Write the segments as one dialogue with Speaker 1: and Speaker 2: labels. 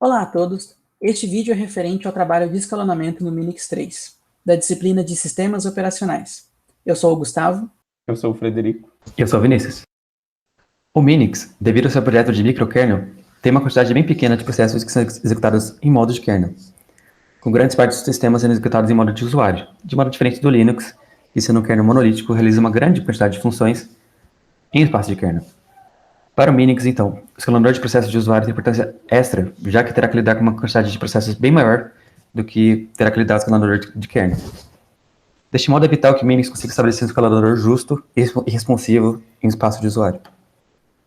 Speaker 1: Olá a todos, este vídeo é referente ao trabalho de escalonamento no Minix 3, da disciplina de Sistemas Operacionais. Eu sou o Gustavo.
Speaker 2: Eu sou o Frederico.
Speaker 3: E eu sou o Vinícius. O Minix, devido ao seu projeto de microkernel, tem uma quantidade bem pequena de processos que são executados em modo de kernel, com grandes partes dos sistemas sendo executados em modo de usuário, de modo diferente do Linux, que sendo um kernel monolítico realiza uma grande quantidade de funções em espaço de kernel. Para o Minix, então, o escalonador de processos de usuário tem importância extra, já que terá que lidar com uma quantidade de processos bem maior do que terá que lidar com o escalonador de kernel. Deste modo é vital que o Minix consiga estabelecer um escalonador justo e responsivo em espaço de usuário.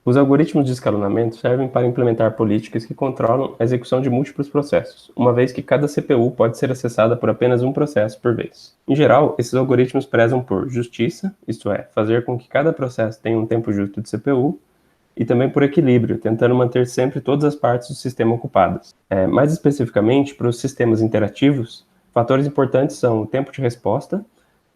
Speaker 2: Os algoritmos de escalonamento servem para implementar políticas que controlam a execução de múltiplos processos, uma vez que cada CPU pode ser acessada por apenas um processo por vez. Em geral, esses algoritmos prezam por justiça, isto é, fazer com que cada processo tenha um tempo justo de CPU, e também por equilíbrio, tentando manter sempre todas as partes do sistema ocupadas. Mais especificamente, para os sistemas interativos, fatores importantes são o tempo de resposta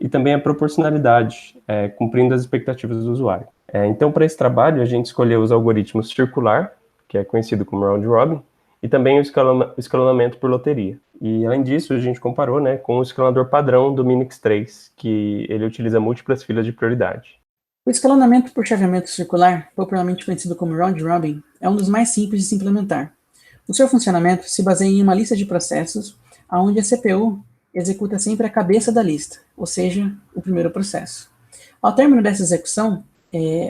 Speaker 2: e também a proporcionalidade, cumprindo as expectativas do usuário. Então, para esse trabalho, a gente escolheu os algoritmos circular, que é conhecido como round robin, e também o escalonamento por loteria. E, além disso, a gente comparou, com o escalonador padrão do Minix 3, que ele utiliza múltiplas filas de prioridade.
Speaker 1: O escalonamento por chaveamento circular, popularmente conhecido como round robin, é um dos mais simples de se implementar. O seu funcionamento se baseia em uma lista de processos, onde a CPU executa sempre a cabeça da lista, ou seja, o primeiro processo. Ao término dessa execução,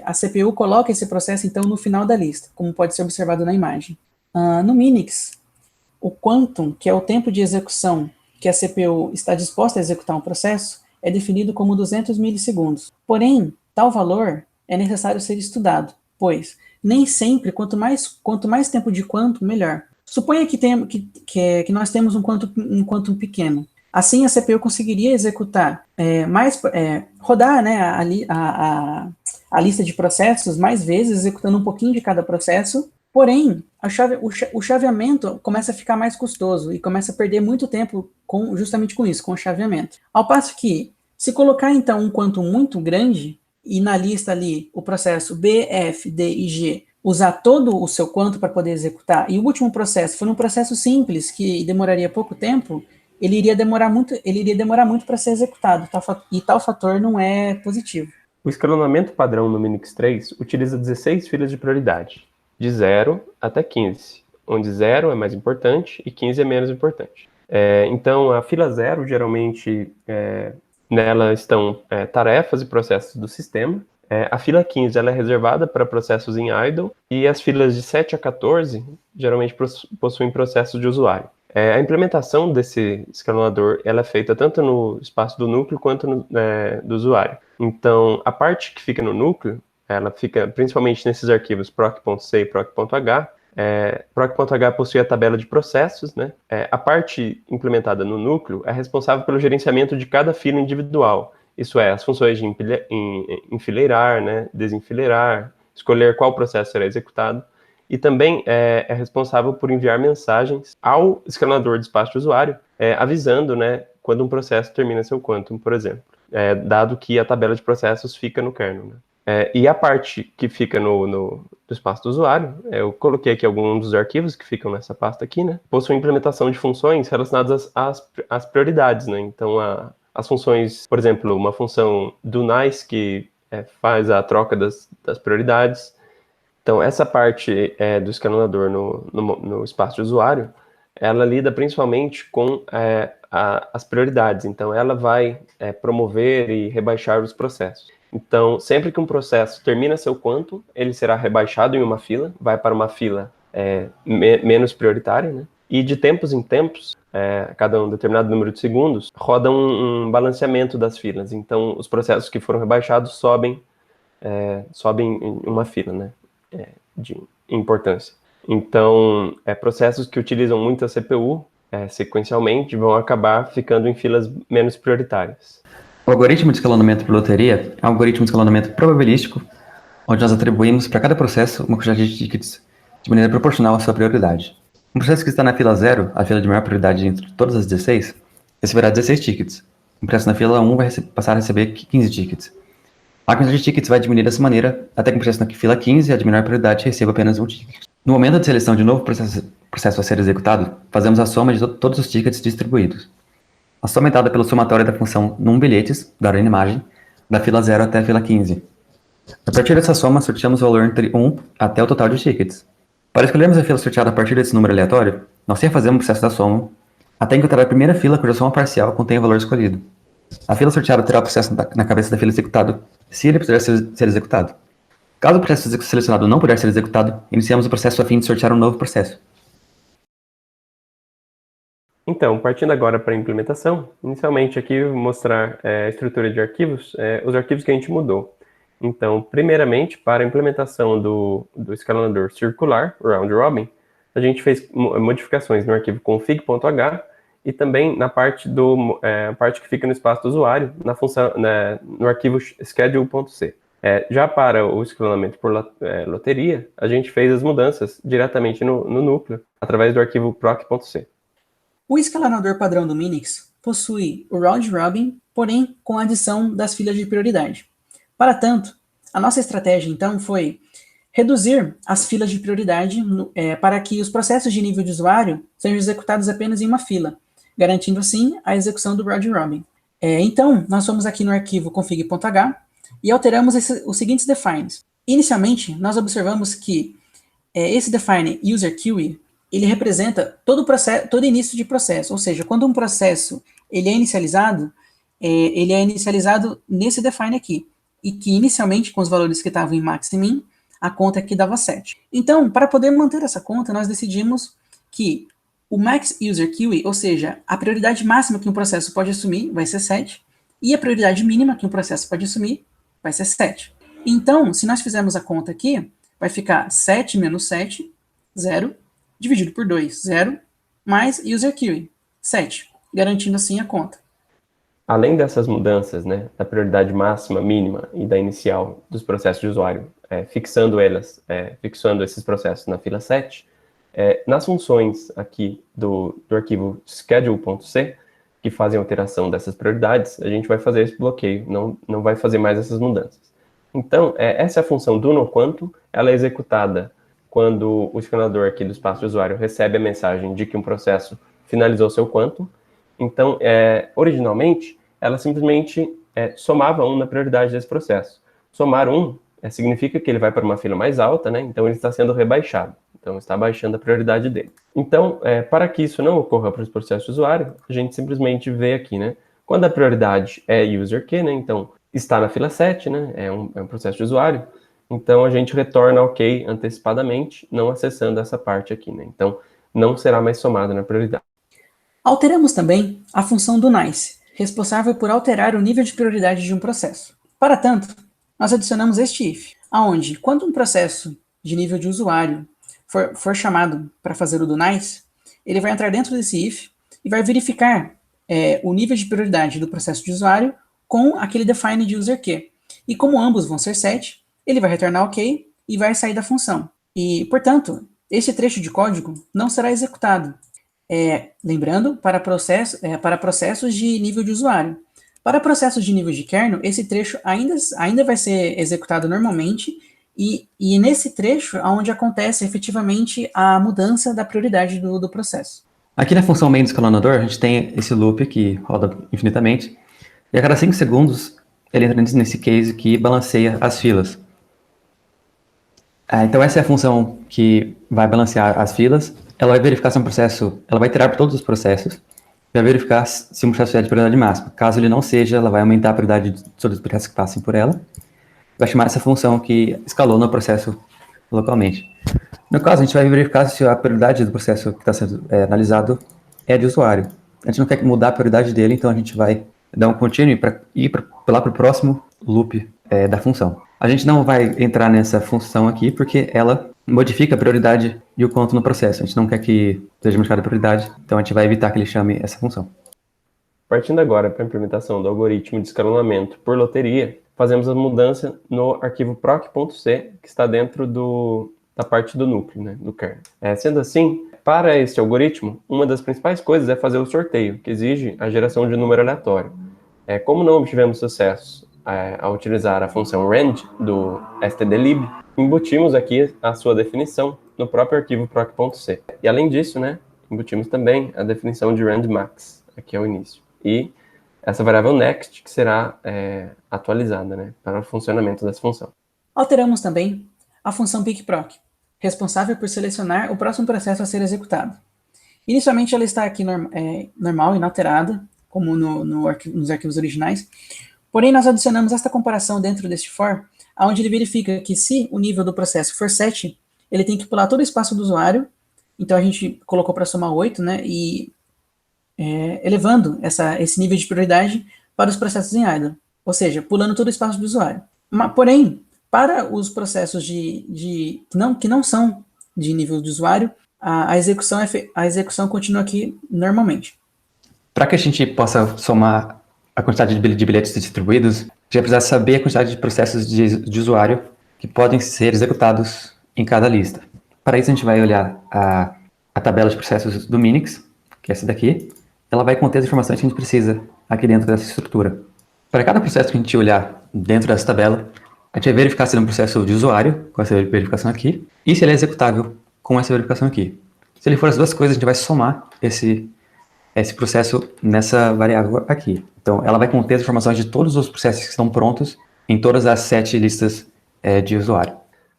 Speaker 1: a CPU coloca esse processo, então, no final da lista, como pode ser observado na imagem. No Minix, o quantum, que é o tempo de execução que a CPU está disposta a executar um processo, é definido como 200 milissegundos. Porém, tal valor é necessário ser estudado, pois nem sempre, quanto mais tempo de quantum, melhor. Suponha que nós temos um quantum pequeno. Assim, a CPU conseguiria executar rodar a lista de processos mais vezes, executando um pouquinho de cada processo, porém, o chaveamento começa a ficar mais custoso e começa a perder muito tempo justamente com isso, com o chaveamento. Ao passo que, se colocar então um quantum muito grande, e na lista ali o processo B, F, D e G usar todo o seu quantum para poder executar, e o último processo for um processo simples, que demoraria pouco tempo, ele iria demorar muito para ser executado, e tal fator não é positivo.
Speaker 2: O escalonamento padrão no Minix 3 utiliza 16 filas de prioridade, de 0 até 15, onde 0 é mais importante e 15 é menos importante. Então, a fila 0, geralmente, nela estão tarefas e processos do sistema. A fila 15 ela é reservada para processos em idle, e as filas de 7 a 14 geralmente possuem processos de usuário. A implementação desse escalonador ela é feita tanto no espaço do núcleo quanto do usuário. Então, a parte que fica no núcleo, ela fica principalmente nesses arquivos proc.c e proc.h. Proc.h possui a tabela de processos, a parte implementada no núcleo é responsável pelo gerenciamento de cada fila individual, isso é, as funções de enfileirar, desenfileirar, escolher qual processo será executado, e também é responsável por enviar mensagens ao escalonador de espaço de usuário, avisando quando um processo termina seu quantum, por exemplo, dado que a tabela de processos fica no kernel. E a parte que fica no espaço do usuário, eu coloquei aqui alguns dos arquivos que ficam nessa pasta aqui, possui implementação de funções relacionadas às prioridades, Então, as funções, por exemplo, uma função do nice que faz a troca das prioridades. Então, essa parte do escalonador no espaço de usuário, ela lida principalmente com as prioridades. Então, ela vai promover e rebaixar os processos. Então, sempre que um processo termina seu quantum, ele será rebaixado em uma fila, vai para uma fila menos prioritária, e de tempos em tempos, a cada um determinado número de segundos, roda um balanceamento das filas. Então, os processos que foram rebaixados sobem em uma fila, de importância. Então, processos que utilizam muito a CPU, sequencialmente, vão acabar ficando em filas menos prioritárias.
Speaker 3: O algoritmo de escalonamento por loteria é um algoritmo de escalonamento probabilístico, onde nós atribuímos para cada processo uma quantidade de tickets de maneira proporcional à sua prioridade. Um processo que está na fila 0, a fila de maior prioridade entre todas as 16, receberá 16 tickets. Um processo na fila 1 vai passar a receber 15 tickets. A quantidade de tickets vai diminuir dessa maneira, até que um processo na fila 15, a de menor prioridade, receba apenas um ticket. No momento de seleção de novo processo a ser executado, fazemos a soma de todos os tickets distribuídos. A soma é dada pelo somatório da função num_bilhetes, dada na imagem, da fila 0 até a fila 15. A partir dessa soma, sorteamos o valor entre 1 até o total de tickets. Para escolhermos a fila sorteada a partir desse número aleatório, nós refazemos o processo da soma até encontrar a primeira fila cuja soma parcial contém o valor escolhido. A fila sorteada terá o processo na cabeça da fila executado, se ele puder ser executado. Caso o processo selecionado não puder ser executado, iniciamos o processo a fim de sortear um novo processo.
Speaker 2: Então, partindo agora para a implementação, inicialmente aqui eu vou mostrar a estrutura de arquivos, os arquivos que a gente mudou. Então, primeiramente, para a implementação do escalonador circular, round robin, a gente fez modificações no arquivo config.h e também na parte parte que fica no espaço do usuário, na função, no arquivo schedule.c. Já para o escalonamento por loteria, a gente fez as mudanças diretamente no núcleo, através do arquivo proc.c.
Speaker 1: O escalonador padrão do Minix possui o round robin, porém com a adição das filas de prioridade. Para tanto, a nossa estratégia então foi reduzir as filas de prioridade para que os processos de nível de usuário sejam executados apenas em uma fila, garantindo assim a execução do round robin. Então, nós fomos aqui no arquivo config.h e alteramos os seguintes defines. Inicialmente, nós observamos que esse define user queue ele representa todo início de processo, ou seja, quando um processo ele é inicializado nesse define aqui, e que inicialmente, com os valores que estavam em max e min, a conta aqui dava 7. Então, para poder manter essa conta, nós decidimos que o max user queue, ou seja, a prioridade máxima que um processo pode assumir vai ser 7, e a prioridade mínima que um processo pode assumir vai ser 7. Então, se nós fizermos a conta aqui, vai ficar 7 menos 7, 0, dividido por 2, 0, mais user queue, 7, garantindo assim a conta.
Speaker 2: Além dessas mudanças, né, da prioridade máxima, mínima e da inicial dos processos de usuário, fixando esses processos na fila 7, nas funções aqui do arquivo schedule.c, que fazem alteração dessas prioridades, a gente vai fazer esse bloqueio, não vai fazer mais essas mudanças. Então, essa é a função do noQuanto, ela é executada quando o escalador aqui do espaço de usuário recebe a mensagem de que um processo finalizou seu quantum. Então, originalmente, ela simplesmente somava 1 na prioridade desse processo. Somar 1 significa que ele vai para uma fila mais alta, né? Então ele está sendo rebaixado. Então está baixando a prioridade dele. Então, para que isso não ocorra para os processos de usuário, a gente simplesmente vê aqui, né? Quando a prioridade é user queue, né? Então está na fila 7, né? É um processo de usuário. Então a gente retorna ok antecipadamente, não acessando essa parte aqui, né? Então não será mais somada na prioridade.
Speaker 1: Alteramos também a função do nice, responsável por alterar o nível de prioridade de um processo. Para tanto, nós adicionamos este if, aonde, quando um processo de nível de usuário for chamado para fazer o do nice, ele vai entrar dentro desse if e vai verificar o nível de prioridade do processo de usuário com aquele define de user queue. E como ambos vão ser 7, ele vai retornar ok e vai sair da função. E, portanto, esse trecho de código não será executado. Lembrando, para processos de nível de usuário. Para processos de nível de kernel, esse trecho ainda vai ser executado normalmente, e nesse trecho é onde acontece efetivamente a mudança da prioridade do processo.
Speaker 3: Aqui na função main do escalonador, a gente tem esse loop que roda infinitamente, e a cada 5 segundos ele entra nesse case que balanceia as filas. Então essa é a função que vai balancear as filas. Ela vai verificar se um processo, ela vai iterar por todos os processos, vai verificar se um processo é de prioridade máxima. Caso ele não seja, ela vai aumentar a prioridade de todos os processos que passem por ela. Vai chamar essa função que escalou no processo localmente. No caso, a gente vai verificar se a prioridade do processo que está sendo analisado é de usuário. A gente não quer mudar a prioridade dele, então a gente vai dar um continue para ir lá para o próximo loop da função. A gente não vai entrar nessa função aqui porque ela modifica a prioridade e o quanto no processo. A gente não quer que seja modificada a prioridade, então a gente vai evitar que ele chame essa função.
Speaker 2: Partindo agora para a implementação do algoritmo de escalonamento por loteria, fazemos a mudança no arquivo proc.c, que está dentro da parte do núcleo, né, do kernel. Sendo assim, para este algoritmo, uma das principais coisas é fazer o sorteio, que exige a geração de um número aleatório. Como não obtivemos sucesso a utilizar a função rand do stdlib, embutimos aqui a sua definição no próprio arquivo proc.c. E além disso, né, embutimos também a definição de randmax, aqui ao início. E essa variável next, que será atualizada, né, para o funcionamento dessa função.
Speaker 1: Alteramos também a função pickproc, responsável por selecionar o próximo processo a ser executado. Inicialmente ela está aqui normal, inalterada, como nos arquivos originais, porém nós adicionamos esta comparação dentro deste for, onde ele verifica que se o nível do processo for 7, ele tem que pular todo o espaço do usuário, então a gente colocou para somar 8, né, e elevando esse nível de prioridade para os processos em idle, ou seja, pulando todo o espaço do usuário. Porém, para os processos que não são de nível de usuário, a execução continua aqui normalmente.
Speaker 3: Para que a gente possa somar a quantidade de bilhetes distribuídos, a gente vai precisar saber a quantidade de processos de usuário que podem ser executados em cada lista. Para isso, a gente vai olhar a tabela de processos do Minix, que é essa daqui. Ela vai conter as informações que a gente precisa aqui dentro dessa estrutura. Para cada processo que a gente olhar dentro dessa tabela, a gente vai verificar se ele é um processo de usuário, com essa verificação aqui, e se ele é executável com essa verificação aqui. Se ele for as duas coisas, a gente vai somar esse processo nessa variável aqui. Então, ela vai conter as informações de todos os processos que estão prontos em todas as 7 listas de usuário.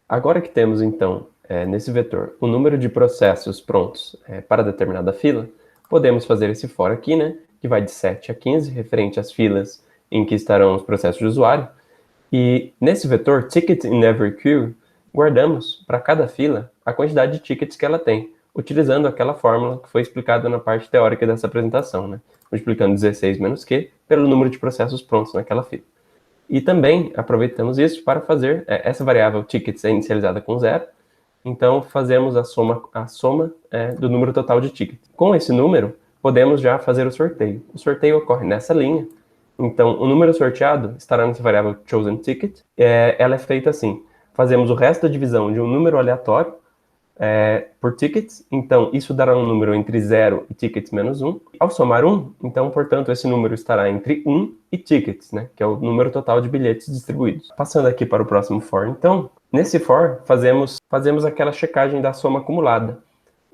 Speaker 2: Agora que temos, então, nesse vetor, o número de processos prontos para determinada fila, podemos fazer esse for aqui, né, que vai de 7 a 15, referente às filas em que estarão os processos de usuário. E nesse vetor, ticket in every queue, guardamos para cada fila a quantidade de tickets que ela tem, utilizando aquela fórmula que foi explicada na parte teórica dessa apresentação, né? Multiplicando 16 menos Q pelo número de processos prontos naquela fila. E também aproveitamos isso para fazer, essa variável tickets é inicializada com 0, então fazemos a soma do número total de tickets. Com esse número, podemos já fazer o sorteio. O sorteio ocorre nessa linha, então o número sorteado estará nessa variável chosen ticket. Ela é feita assim, fazemos o resto da divisão de um número aleatório por tickets, então isso dará um número entre 0 e tickets menos 1. Ao somar 1, então, portanto, esse número estará entre 1 e tickets, né, que é o número total de bilhetes distribuídos. Passando aqui para o próximo for, então, nesse for, fazemos aquela checagem da soma acumulada.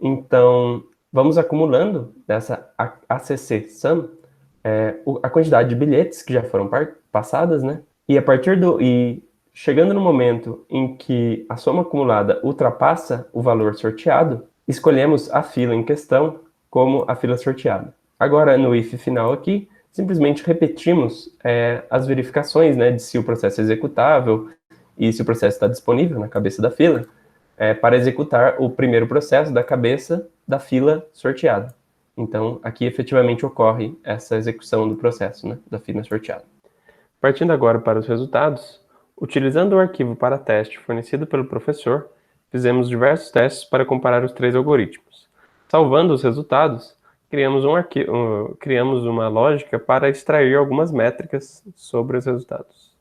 Speaker 2: Então, vamos acumulando dessa ACC sum a quantidade de bilhetes que já foram passadas, né, e chegando no momento em que a soma acumulada ultrapassa o valor sorteado, escolhemos a fila em questão como a fila sorteada. Agora, no if final aqui, simplesmente repetimos as verificações, né, de se o processo é executável e se o processo está disponível na cabeça da fila, para executar o primeiro processo da cabeça da fila sorteada. Então, aqui efetivamente ocorre essa execução do processo, né, da fila sorteada. Partindo agora para os resultados, utilizando o arquivo para teste fornecido pelo professor, fizemos diversos testes para comparar os 3 algoritmos. Salvando os resultados, criamos uma lógica para extrair algumas métricas sobre os resultados.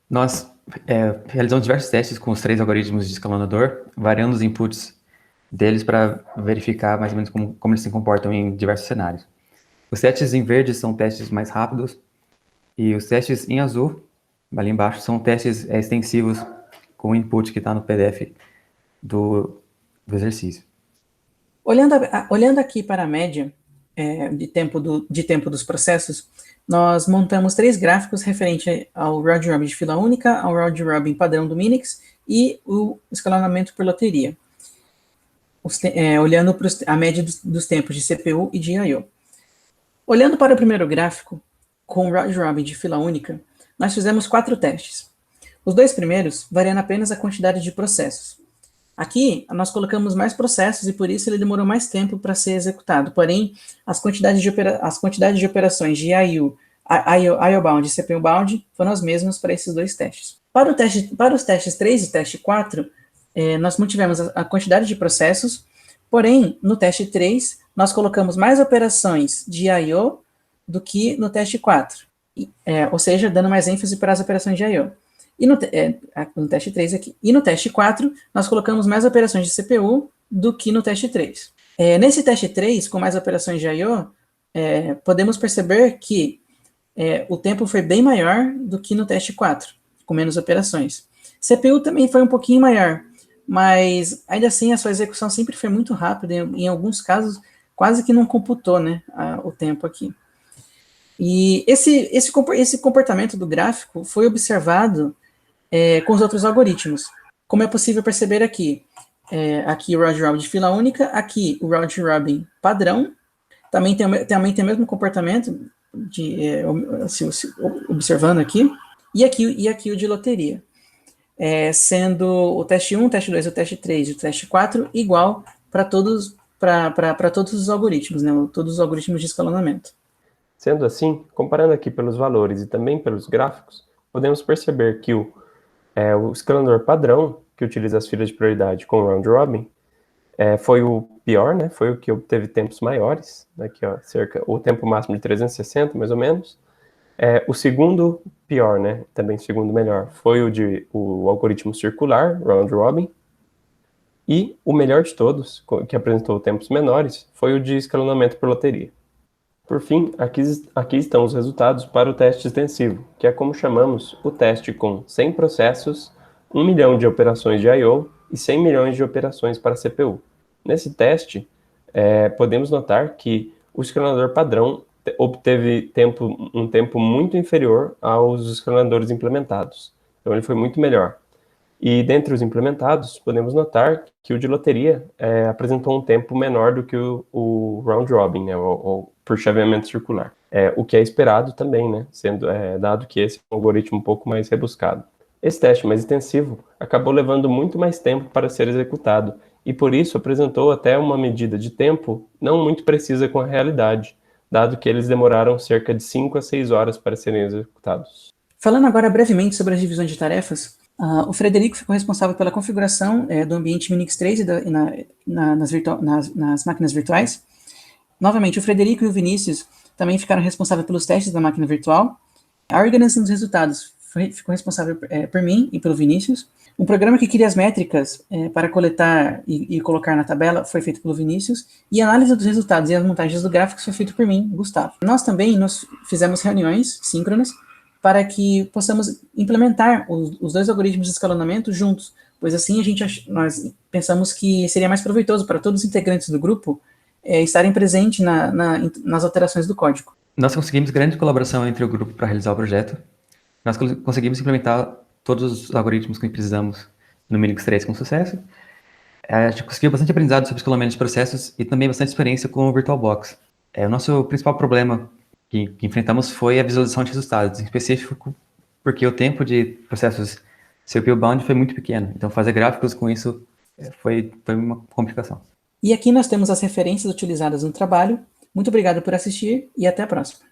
Speaker 3: Nós realizamos diversos testes com os 3 algoritmos de escalonador, variando os inputs deles para verificar mais ou menos como eles se comportam em diversos cenários. Os testes em verde são testes mais rápidos, e os testes em azul, ali embaixo, são testes extensivos com o input que está no PDF do exercício.
Speaker 1: Olhando aqui para a média de tempo dos processos, nós montamos 3 gráficos referente ao round robin de fila única, ao round robin padrão do Minix e o escalonamento por loteria, olhando para a média dos tempos de CPU e de I/O. Olhando para o primeiro gráfico, com o round robin de fila única, nós fizemos 4 testes. Os 2 primeiros variando apenas a quantidade de processos. Aqui, nós colocamos mais processos e por isso ele demorou mais tempo para ser executado. Porém, as quantidades de operações de I/O bound e CPU bound foram as mesmas para esses 2 testes. Para os testes 3 e teste 4, nós mantivemos a quantidade de processos, porém, no teste 3, nós colocamos mais operações de I/O do que no teste 4. Ou seja, dando mais ênfase para as operações de I/O. E no teste 3 aqui. E no teste 4, nós colocamos mais operações de CPU do que no teste 3. Nesse teste 3, com mais operações de I/O, podemos perceber que o tempo foi bem maior do que no teste 4, com menos operações. CPU também foi um pouquinho maior, mas ainda assim a sua execução sempre foi muito rápida, em alguns casos quase que não computou, né, o tempo aqui. E esse comportamento do gráfico foi observado com os outros algoritmos. Como é possível perceber aqui, aqui o round robin de fila única, aqui o round robin padrão, também tem o mesmo comportamento, observando aqui, e aqui o de loteria, sendo o teste 1, o teste 2, o teste 3 e o teste 4 igual para todos os algoritmos, né, todos os algoritmos de escalonamento.
Speaker 2: Sendo assim, comparando aqui pelos valores e também pelos gráficos, podemos perceber que o escalador padrão, que utiliza as filas de prioridade com round robin, foi o pior, né? Foi o que obteve tempos maiores, aqui ó, o tempo máximo de 360, mais ou menos. O segundo pior, né? Também o segundo melhor, foi o algoritmo circular, round robin. E o melhor de todos, que apresentou tempos menores, foi o de escalonamento por loteria. Por fim, aqui estão os resultados para o teste extensivo, que é como chamamos o teste com 100 processos, 1 milhão de operações de I/O e 100 milhões de operações para CPU. Nesse teste, podemos notar que o escalador padrão obteve um tempo muito inferior aos escaladores implementados. Então ele foi muito melhor. E dentre os implementados, podemos notar que o de loteria apresentou um tempo menor do que o round robin, né, por chaveamento circular. O que é esperado também, né, dado que esse é um algoritmo um pouco mais rebuscado. Esse teste mais extensivo acabou levando muito mais tempo para ser executado, e por isso apresentou até uma medida de tempo não muito precisa com a realidade, dado que eles demoraram cerca de 5 a 6 horas para serem executados.
Speaker 1: Falando agora brevemente sobre as divisões de tarefas, o Frederico ficou responsável pela configuração do ambiente Minix 3 nas máquinas virtuais. Novamente, o Frederico e o Vinícius também ficaram responsáveis pelos testes da máquina virtual. A organização dos resultados ficou responsável por mim e pelo Vinícius. Um programa que cria as métricas para coletar e colocar na tabela foi feito pelo Vinícius. E a análise dos resultados e as montagens do gráfico foi feito por mim, Gustavo. Nós também fizemos reuniões síncronas para que possamos implementar os dois algoritmos de escalonamento juntos, pois assim nós pensamos que seria mais proveitoso para todos os integrantes do grupo estarem presentes nas alterações do código.
Speaker 3: Nós conseguimos grande colaboração entre o grupo para realizar o projeto. Nós conseguimos implementar todos os algoritmos que precisamos no Minix 3 com sucesso. A gente conseguiu bastante aprendizado sobre escalonamento de processos e também bastante experiência com o VirtualBox. O nosso principal problema que enfrentamos foi a visualização de resultados, em específico porque o tempo de processos CPU-bound foi muito pequeno. Então, fazer gráficos com isso foi uma complicação.
Speaker 1: E aqui nós temos as referências utilizadas no trabalho. Muito obrigado por assistir e até a próxima.